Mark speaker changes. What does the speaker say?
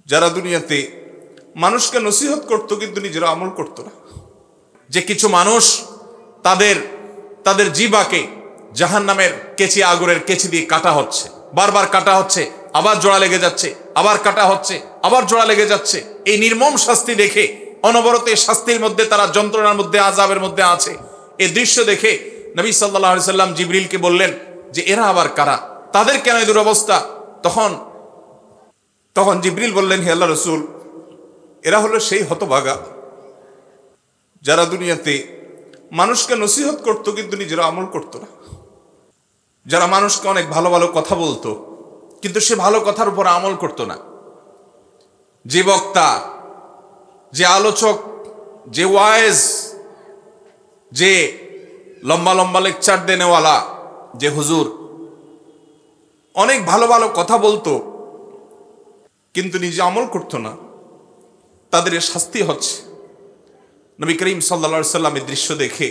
Speaker 1: যারা দুনিয়াতে মানুষকে নসিহত করত কিন্তু নিজেরা আমল করত না। যে কিছু মানুষ তাদের জিবাকে জাহান্নামের কেচি, আগরের কেচি দিয়ে কাটা হচ্ছে, বারবার কাটা হচ্ছে, আবার জোড়া লেগে যাচ্ছে, আবার কাটা হচ্ছে, আবার জোড়া লেগে যাচ্ছে। এই নির্মম শাস্তি দেখে অনবরত এই শাস্তির মধ্যে তারা যন্ত্রণার মধ্যে, আযাবের মধ্যে আছে। এই দৃশ্য দেখে নবী সাল্লাল্লাহু আলাইহি সাল্লাম জিবরিলকে বললেন যে এরা আবার কারা, তাদের কেন এই দুরবস্থা? তখন জিবরিল বললেন, হে আল্লাহর রাসূল, এরা হলো সেই হতভাগা যারা দুনিয়াতে মানুষকে নসিহত করত কিন্তু নিজেরা আমল করত না। যারা মানুষকে অনেক ভালো ভালো কথা বলতো কিন্তু সে ভালো কথার উপর আমল করত না। যে বক্তা, যে আলোচক, যে ওয়াইজ, যে লম্বা লম্বা লেকচার দেনেওয়ালা, যে হুজুর অনেক ভালো ভালো কথা বলতো কিন্তু নিজে আমল করতো না, তাদের শাস্তি হচ্ছে। নবী করিম সাল্লাল্লাহু আলাইহি ওয়াসাল্লাম এই দৃশ্য দেখে